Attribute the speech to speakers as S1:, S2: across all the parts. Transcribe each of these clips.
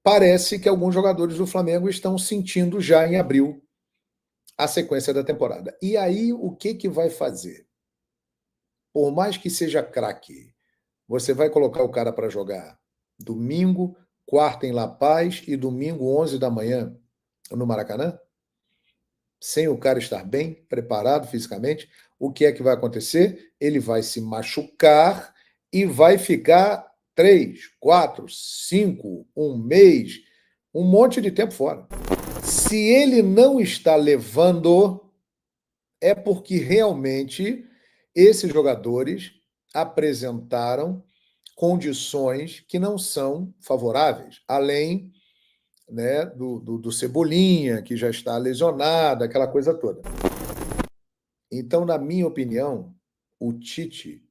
S1: parece que alguns jogadores do Flamengo estão sentindo já em abril a sequência da temporada. E aí, o que vai fazer? Por mais que seja craque, você vai colocar o cara para jogar domingo, quarta em La Paz e domingo, 11 da manhã, no Maracanã? Sem o cara estar bem preparado fisicamente, o que é que vai acontecer? Ele vai se machucar e vai ficar 3, 4, 5, um mês, um monte de tempo fora. Se ele não está levando, é porque realmente esses jogadores apresentaram condições que não são favoráveis, além, né, do Cebolinha, que já está lesionado, aquela coisa toda. Então, na minha opinião, o Tite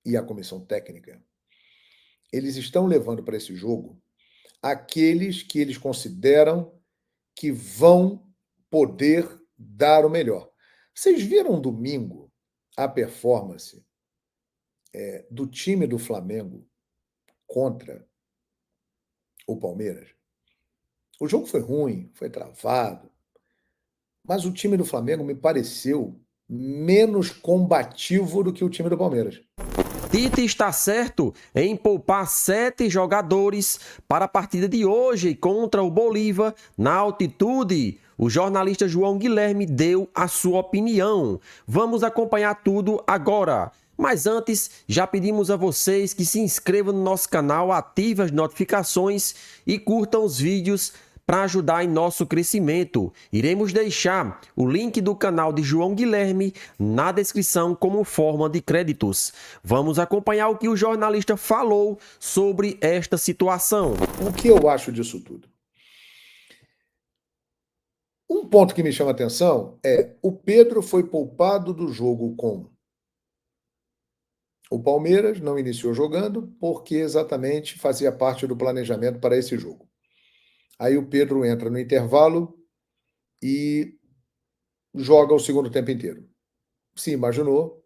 S1: e a comissão técnica, eles estão levando para esse jogo aqueles que eles consideram que vão poder dar o melhor. Vocês viram domingo a performance do time do Flamengo contra o Palmeiras? O jogo foi ruim, foi travado, mas o time do Flamengo me pareceu menos combativo do que o time do Palmeiras.
S2: Tite está certo em poupar 7 jogadores para a partida de hoje contra o Bolívar na altitude. O jornalista João Guilherme deu a sua opinião. Vamos acompanhar tudo agora. Mas antes, já pedimos a vocês que se inscrevam no nosso canal, ativem as notificações e curtam os vídeos para ajudar em nosso crescimento. Iremos deixar o link do canal de João Guilherme na descrição como forma de créditos. Vamos acompanhar o que o jornalista falou sobre esta situação.
S1: O que eu acho disso tudo? Um ponto que me chama a atenção é o Pedro foi poupado do jogo com o Palmeiras, não iniciou jogando porque exatamente fazia parte do planejamento para esse jogo. Aí o Pedro entra no intervalo e joga o segundo tempo inteiro. Se imaginou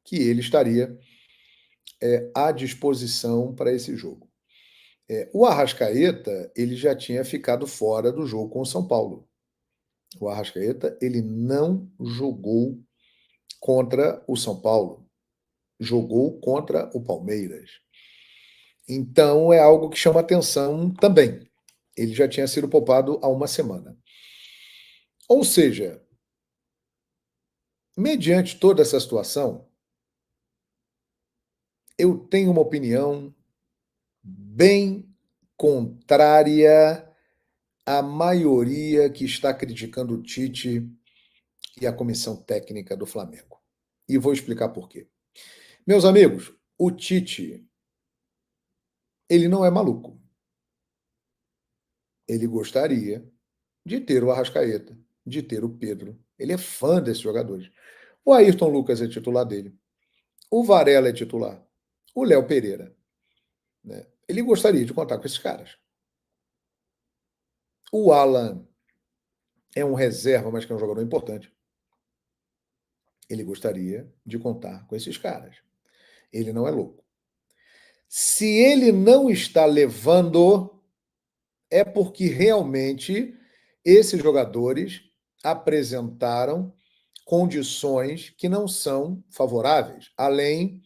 S1: que ele estaria à disposição para esse jogo. O Arrascaeta, ele já tinha ficado fora do jogo com o São Paulo. O Arrascaeta, ele não jogou contra o São Paulo, jogou contra o Palmeiras. Então é algo que chama atenção também. Ele já tinha sido poupado há uma semana. Ou seja, mediante toda essa situação, eu tenho uma opinião bem contrária à maioria que está criticando o Tite e a comissão técnica do Flamengo. E vou explicar por quê. Meus amigos, o Tite, ele não é maluco. Ele gostaria de ter o Arrascaeta, de ter o Pedro. Ele é fã desses jogadores. O Ayrton Lucas é titular dele. O Varela é titular. O Léo Pereira. Né? Ele gostaria de contar com esses caras. O Alan é um reserva, mas que é um jogador importante. Ele gostaria de contar com esses caras. Ele não é louco. Se ele não está levando, é porque realmente esses jogadores apresentaram condições que não são favoráveis, além,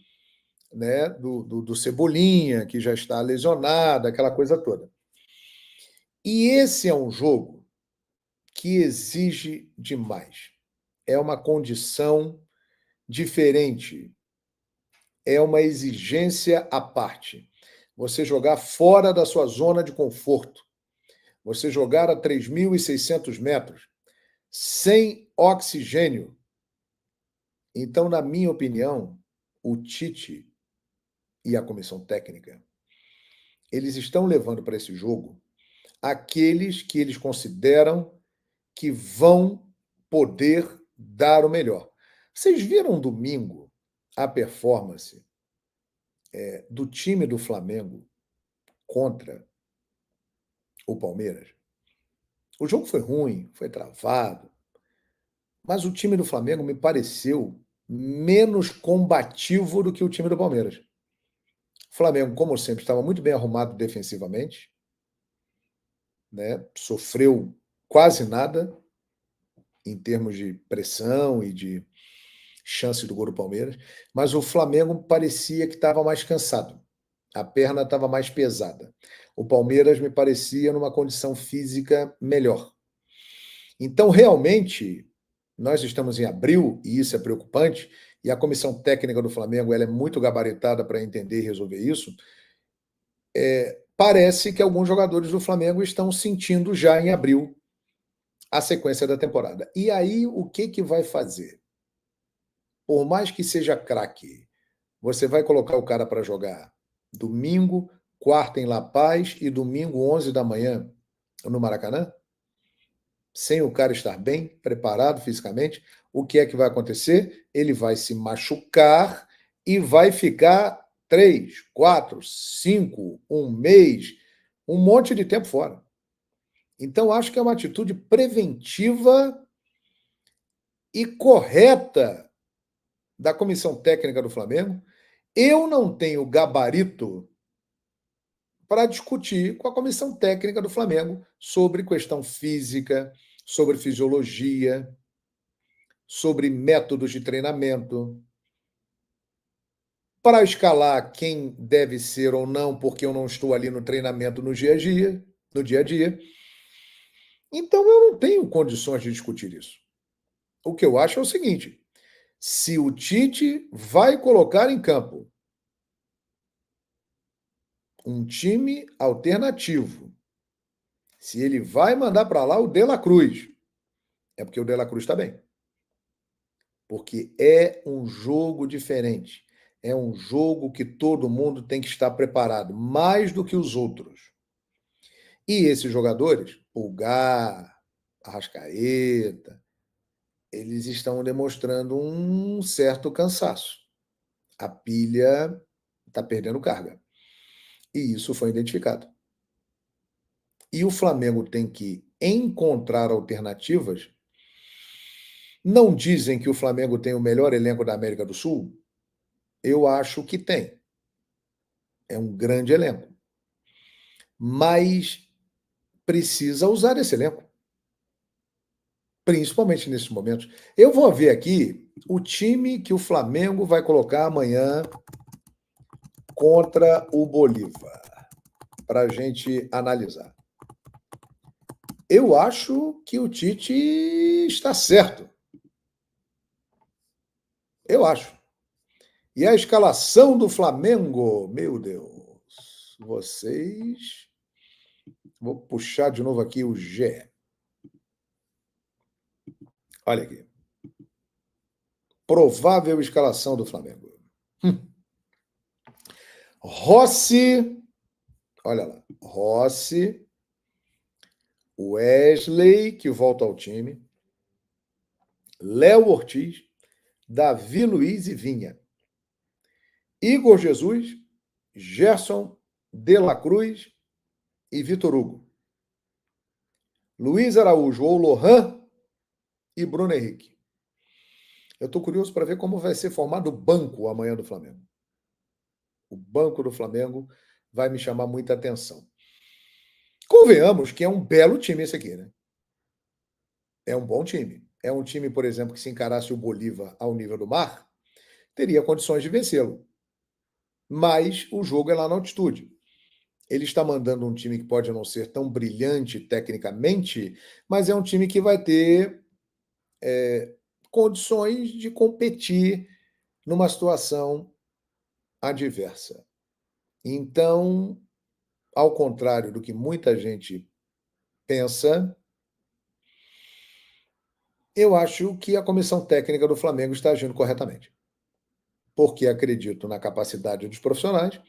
S1: né, do Cebolinha, que já está lesionado, aquela coisa toda. E esse é um jogo que exige demais. É uma condição diferente. É uma exigência à parte. Você jogar fora da sua zona de conforto. Você jogar a 3.600 metros, sem oxigênio. Então, na minha opinião, o Tite e a comissão técnica, eles estão levando para esse jogo aqueles que eles consideram que vão poder dar o melhor. Vocês viram domingo a performance do time do Flamengo contra o Palmeiras? O jogo foi ruim, foi travado, mas o time do Flamengo me pareceu menos combativo do que o time do Palmeiras. O Flamengo, como sempre, estava muito bem arrumado defensivamente, né? Sofreu quase nada em termos de pressão e de chance do gol do Palmeiras, mas o Flamengo parecia que estava mais cansado. A perna estava mais pesada. O Palmeiras me parecia numa condição física melhor. Então, realmente, nós estamos em abril, e isso é preocupante, e a comissão técnica do Flamengo ela é muito gabaritada para entender e resolver isso. Parece que alguns jogadores do Flamengo estão sentindo já em abril a sequência da temporada. E aí, o que vai fazer? Por mais que seja craque, você vai colocar o cara para jogar domingo, quarta em La Paz e domingo, 11 da manhã, no Maracanã? Sem o cara estar bem, preparado fisicamente, o que é que vai acontecer? Ele vai se machucar e vai ficar 3, 4, 5, um mês, um monte de tempo fora. Então, acho que é uma atitude preventiva e correta da comissão técnica do Flamengo. Eu não tenho gabarito para discutir com a comissão técnica do Flamengo sobre questão física, sobre fisiologia, sobre métodos de treinamento, para escalar quem deve ser ou não, porque eu não estou ali no treinamento no dia a dia, no dia a dia. Então eu não tenho condições de discutir isso. O que eu acho é o seguinte: se o Tite vai colocar em campo um time alternativo, se ele vai mandar para lá o De La Cruz, é porque o De La Cruz está bem. Porque é um jogo diferente. É um jogo que todo mundo tem que estar preparado, mais do que os outros. E esses jogadores, Pulgar, Arrascaeta, eles estão demonstrando um certo cansaço. A pilha está perdendo carga. E isso foi identificado. E o Flamengo tem que encontrar alternativas. Não dizem que o Flamengo tem o melhor elenco da América do Sul? Eu acho que tem. É um grande elenco. Mas precisa usar esse elenco. Principalmente nesses momentos. Eu vou ver aqui o time que o Flamengo vai colocar amanhã contra o Bolívar, para a gente analisar. Eu acho que o Tite está certo. Eu acho. E a escalação do Flamengo, meu Deus, vocês. Vou puxar de novo aqui o G. Olha aqui. Provável escalação do Flamengo. Rossi, olha lá. Rossi, Wesley, que volta ao time, Léo Ortiz, Davi Luiz e Vinha, Igor Jesus, Gerson, De La Cruz e Vitor Hugo, Luiz Araújo ou Lohan e Bruno Henrique. Eu estou curioso para ver como vai ser formado o banco amanhã do Flamengo. O banco do Flamengo vai me chamar muita atenção. Convenhamos que é um belo time esse aqui, né? É um bom time. É um time, por exemplo, que se encarasse o Bolívar ao nível do mar, teria condições de vencê-lo. Mas o jogo é lá na altitude. Ele está mandando um time que pode não ser tão brilhante tecnicamente, mas é um time que vai ter condições de competir numa situação adversa. Então, ao contrário do que muita gente pensa, eu acho que a comissão técnica do Flamengo está agindo corretamente. Porque acredito na capacidade dos profissionais.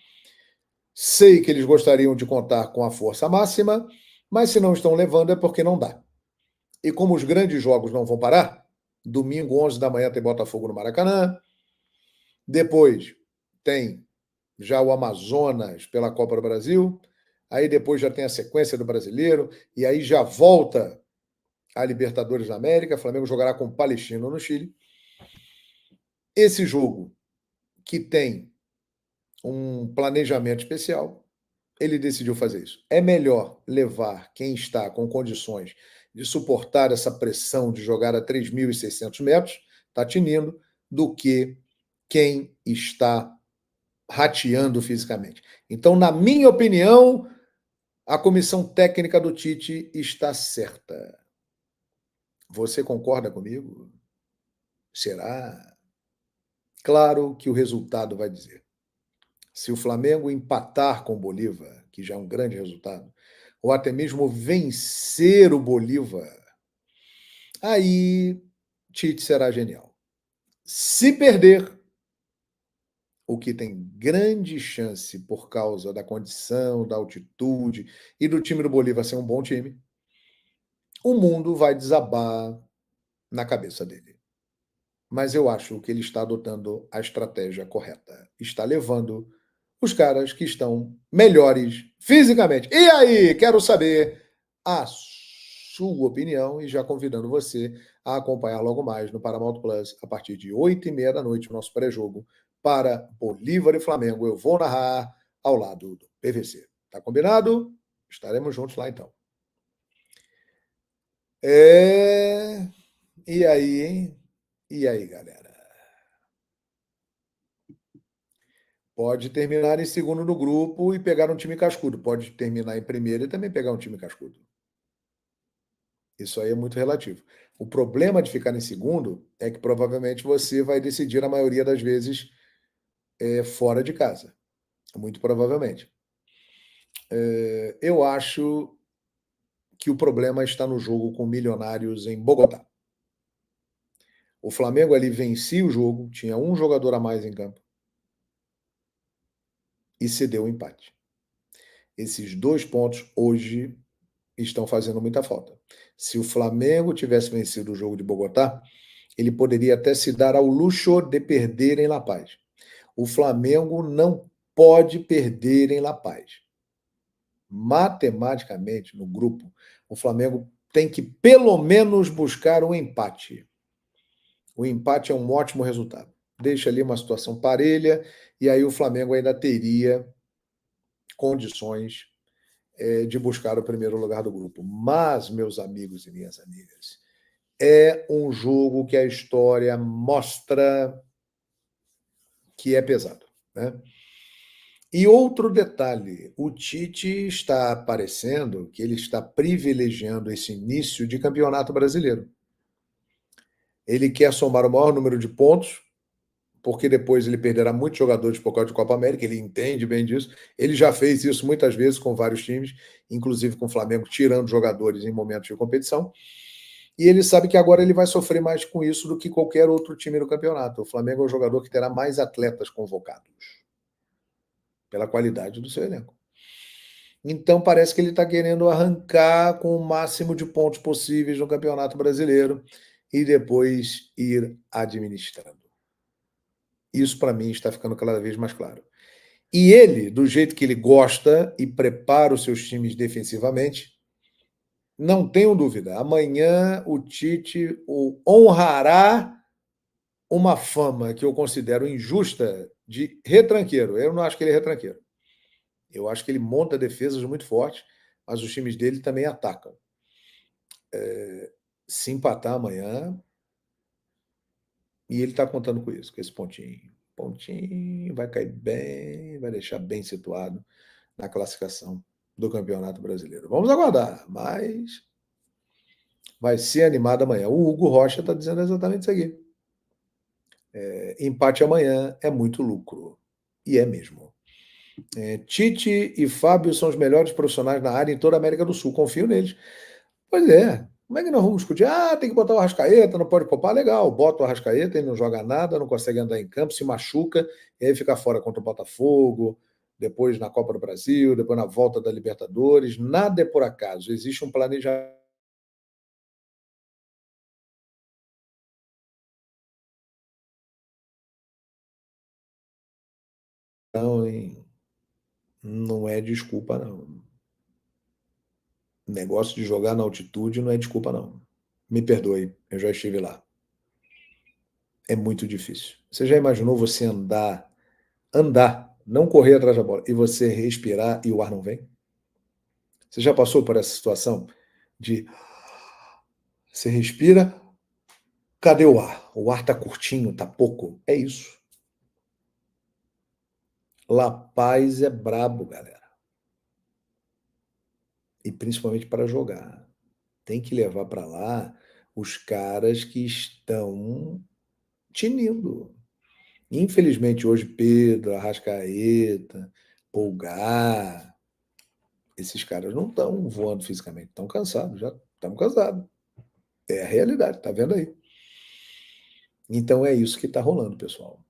S1: Sei que eles gostariam de contar com a força máxima, mas se não estão levando é porque não dá. E como os grandes jogos não vão parar, domingo, 11 da manhã, tem Botafogo no Maracanã. Depois tem já o Amazonas pela Copa do Brasil. Aí depois já tem a sequência do Brasileiro. E aí já volta a Libertadores da América. O Flamengo jogará com o Palestino no Chile. Esse jogo que tem um planejamento especial, ele decidiu fazer isso. É melhor levar quem está com condições de suportar essa pressão de jogar a 3.600 metros, está tinindo, do que quem está rateando fisicamente. Então, na minha opinião, a comissão técnica do Tite está certa. Você concorda comigo? Será? Claro que o resultado vai dizer. Se o Flamengo empatar com o Bolívar, que já é um grande resultado, ou até mesmo vencer o Bolívar, aí Tite será genial. Se perder, o que tem grande chance por causa da condição, da altitude e do time do Bolívar ser um bom time, o mundo vai desabar na cabeça dele. Mas eu acho que ele está adotando a estratégia correta. Está levando os caras que estão melhores fisicamente. E aí, quero saber a sua opinião e já convidando você a acompanhar logo mais no Paramount Plus, a partir de 8h30 da noite, o nosso pré-jogo para Bolívar e Flamengo. Eu vou narrar ao lado do PVC. Tá combinado? Estaremos juntos lá então. E aí, hein? E aí, galera? Pode terminar em segundo no grupo e pegar um time cascudo. Pode terminar em primeiro e também pegar um time cascudo. Isso aí é muito relativo. O problema de ficar em segundo é que provavelmente você vai decidir a maioria das vezes fora de casa. Muito provavelmente. Eu acho que o problema está no jogo com Milionários em Bogotá. O Flamengo ali vencia o jogo, tinha um jogador a mais em campo e cedeu o empate. Esses 2 pontos hoje estão fazendo muita falta. Se o Flamengo tivesse vencido o jogo de Bogotá, ele poderia até se dar ao luxo de perder em La Paz. O Flamengo não pode perder em La Paz. Matematicamente, no grupo, o Flamengo tem que pelo menos buscar um empate. O empate é um ótimo resultado. Deixa ali uma situação parelha e aí o Flamengo ainda teria condições de buscar o primeiro lugar do grupo. Mas, meus amigos e minhas amigas, é um jogo que a história mostra que é pesado, né? E outro detalhe, o Tite está parecendo que ele está privilegiando esse início de campeonato brasileiro. Ele quer somar o maior número de pontos, porque depois ele perderá muitos jogadores por causa de Copa América, ele entende bem disso. Ele já fez isso muitas vezes com vários times, inclusive com o Flamengo, tirando jogadores em momentos de competição. E ele sabe que agora ele vai sofrer mais com isso do que qualquer outro time no campeonato. O Flamengo é o jogador que terá mais atletas convocados, pela qualidade do seu elenco. Então parece que ele está querendo arrancar com o máximo de pontos possíveis no Campeonato Brasileiro e depois ir administrando. Isso, para mim, está ficando cada vez mais claro. E ele, do jeito que ele gosta e prepara os seus times defensivamente, não tenho dúvida, amanhã o Tite o honrará uma fama que eu considero injusta de retranqueiro. Eu não acho que ele é retranqueiro. Eu acho que ele monta defesas muito fortes, mas os times dele também atacam. Se empatar amanhã, e ele está contando com isso, com esse pontinho. Pontinho, vai cair bem, vai deixar bem situado na classificação do Campeonato Brasileiro. Vamos aguardar, mas vai ser animado amanhã. O Hugo Rocha está dizendo exatamente isso aqui. Empate amanhã é muito lucro. E é mesmo. Tite e Fábio são os melhores profissionais na área em toda a América do Sul. Confio neles. Pois é. Como é que nós vamos discutir? Tem que botar o Arrascaeta, não pode poupar. Legal, bota o Arrascaeta, ele não joga nada, não consegue andar em campo, se machuca, e aí fica fora contra o Botafogo, depois na Copa do Brasil, depois na volta da Libertadores. Nada é por acaso. Existe um planejamento. Não é desculpa, não. O negócio de jogar na altitude não é desculpa, não. Me perdoe, eu já estive lá. É muito difícil. Você já imaginou você andar não correr atrás da bola, e você respirar e o ar não vem? Você já passou por essa situação de você respira, cadê o ar? O ar tá curtinho, tá pouco. É isso. La Paz é brabo, galera. E principalmente para jogar. Tem que levar para lá os caras que estão tinindo. Infelizmente, hoje, Pedro, Arrascaeta, Pulgar, esses caras não estão voando fisicamente, estão cansados, já estamos cansados. É a realidade, tá vendo aí? Então é isso que está rolando, pessoal.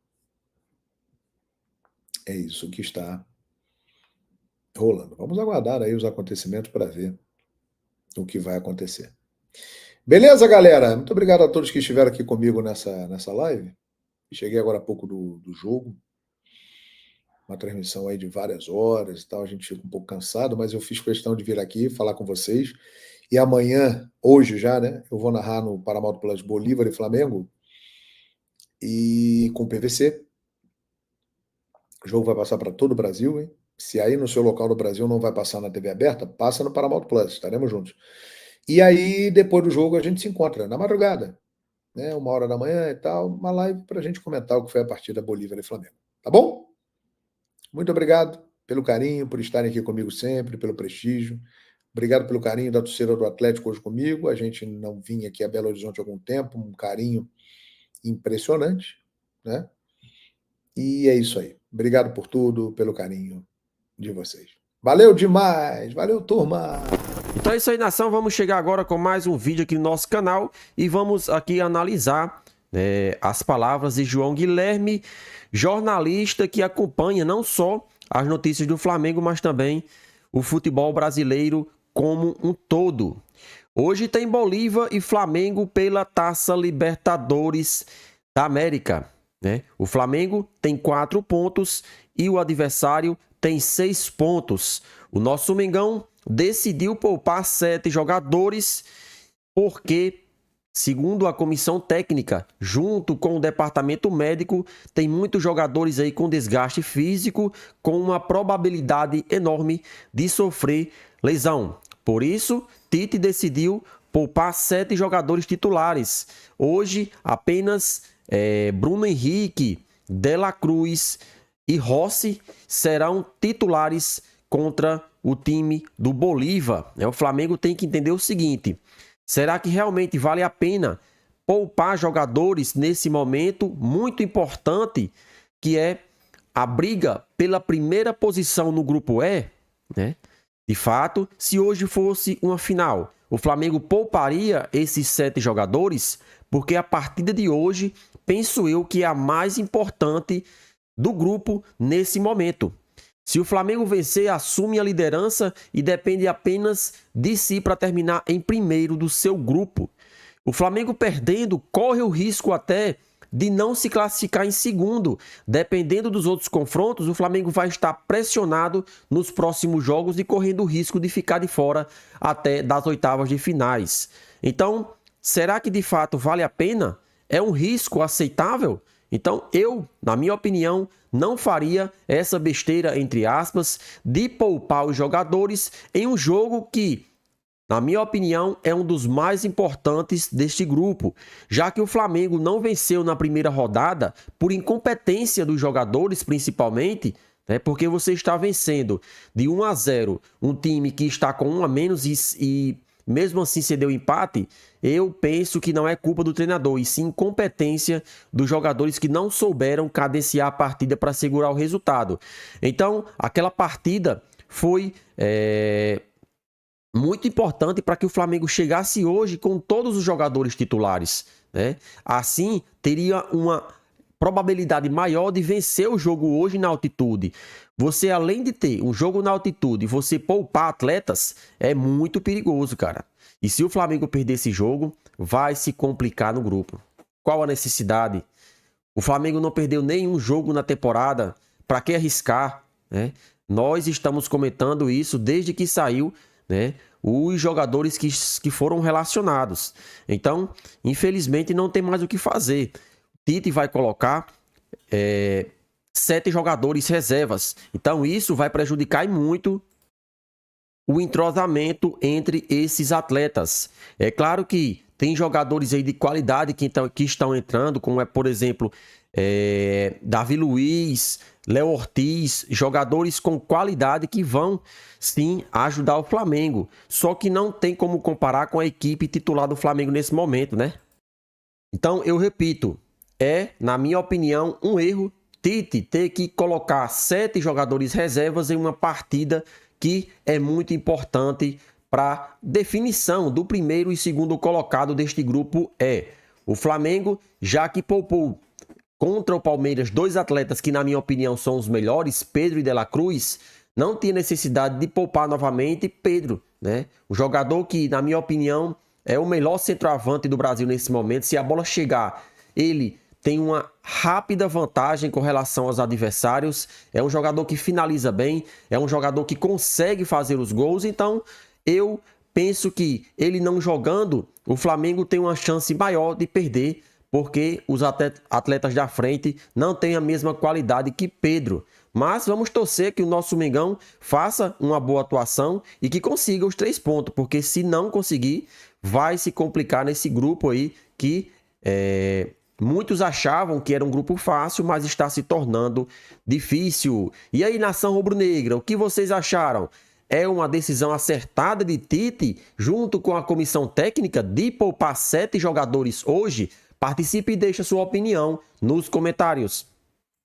S1: É isso que está rolando. Vamos aguardar aí os acontecimentos para ver o que vai acontecer. Beleza, galera? Muito obrigado a todos que estiveram aqui comigo nessa live. Cheguei agora há pouco do jogo. Uma transmissão aí de várias horas e tal. A gente fica um pouco cansado, mas eu fiz questão de vir aqui falar com vocês. E amanhã, hoje já, né? Eu vou narrar no Paramount Plus Bolívar e Flamengo. E com PVC. O jogo vai passar para todo o Brasil, hein? Se aí no seu local do Brasil não vai passar na TV aberta, passa no Paramount Plus, estaremos juntos. E aí, depois do jogo, a gente se encontra na madrugada, né? 1h da manhã e tal, uma live para a gente comentar o que foi a partida Bolívar e Flamengo. Tá bom? Muito obrigado pelo carinho, por estarem aqui comigo sempre, pelo prestígio. Obrigado pelo carinho da torcida do Atlético hoje comigo. A gente não vinha aqui a Belo Horizonte há algum tempo, um carinho impressionante, né? E é isso aí. Obrigado por tudo, pelo carinho de vocês. Valeu demais! Valeu, turma!
S2: Então é isso aí, nação. Vamos chegar agora com mais um vídeo aqui no nosso canal e vamos aqui analisar as palavras de João Guilherme, jornalista que acompanha não só as notícias do Flamengo, mas também o futebol brasileiro como um todo. Hoje tem Bolívar e Flamengo pela Taça Libertadores da América, né? O Flamengo tem 4 pontos e o adversário tem 6 pontos. O nosso Mengão decidiu poupar 7 jogadores porque, segundo a comissão técnica, junto com o departamento médico, tem muitos jogadores aí com desgaste físico, com uma probabilidade enorme de sofrer lesão. Por isso, Tite decidiu poupar 7 jogadores titulares. Hoje, apenas Bruno Henrique, De La Cruz e Rossi serão titulares contra o time do Bolívar. O Flamengo tem que entender o seguinte: será que realmente vale a pena poupar jogadores nesse momento muito importante, que é a briga pela primeira posição no grupo E, né? De fato, se hoje fosse uma final, o Flamengo pouparia esses 7 jogadores, porque a partida de hoje, penso eu, que é a mais importante do grupo nesse momento. Se o Flamengo vencer, assume a liderança e depende apenas de si para terminar em primeiro do seu grupo. O Flamengo perdendo corre o risco até de não se classificar em segundo. Dependendo dos outros confrontos, o Flamengo vai estar pressionado nos próximos jogos e correndo o risco de ficar de fora até das oitavas de finais. Então, será que de fato vale a pena? É um risco aceitável? Então, eu, na minha opinião, não faria essa besteira, entre aspas, de poupar os jogadores em um jogo que, na minha opinião, é um dos mais importantes deste grupo, já que o Flamengo não venceu na primeira rodada por incompetência dos jogadores, principalmente, né? Porque você está vencendo de 1-0 um time que está com 1 a menos e mesmo assim cedeu empate. Eu penso que não é culpa do treinador, e sim incompetência dos jogadores que não souberam cadenciar a partida para segurar o resultado. Então, aquela partida foi muito importante para que o Flamengo chegasse hoje com todos os jogadores titulares, né? Assim, teria uma probabilidade maior de vencer o jogo hoje na altitude. Você, além de ter um jogo na altitude, você poupar atletas, é muito perigoso, cara. E se o Flamengo perder esse jogo, vai se complicar no grupo. Qual a necessidade? O Flamengo não perdeu nenhum jogo na temporada. Para que arriscar, né? Nós estamos comentando isso desde que saiu, né, os jogadores que foram relacionados. Então, infelizmente, não tem mais o que fazer. Tite vai colocar 7 jogadores reservas. Então isso vai prejudicar muito o entrosamento entre esses atletas. É claro que tem jogadores aí de qualidade que estão entrando, como por exemplo, Davi Luiz, Léo Ortiz, jogadores com qualidade que vão sim ajudar o Flamengo. Só que não tem como comparar com a equipe titular do Flamengo nesse momento, né? Então eu repito, na minha opinião, um erro Tite ter que colocar 7 jogadores reservas em uma partida que é muito importante para definição do primeiro e segundo colocado deste grupo o Flamengo, já que poupou contra o Palmeiras 2 atletas que, na minha opinião, são os melhores, Pedro e De La Cruz, não tinha necessidade de poupar novamente Pedro, né? O jogador que, na minha opinião, é o melhor centroavante do Brasil nesse momento. Se a bola chegar, ele tem uma rápida vantagem com relação aos adversários, é um jogador que finaliza bem, é um jogador que consegue fazer os gols, então eu penso que ele não jogando, o Flamengo tem uma chance maior de perder, porque os atletas da frente não têm a mesma qualidade que Pedro. Mas vamos torcer que o nosso Mengão faça uma boa atuação e que consiga os 3 pontos, porque se não conseguir, vai se complicar nesse grupo aí que muitos achavam que era um grupo fácil, mas está se tornando difícil. E aí, nação rubro-negra, o que vocês acharam? É uma decisão acertada de Tite, junto com a comissão técnica, de poupar 7 jogadores hoje? Participe e deixe a sua opinião nos comentários.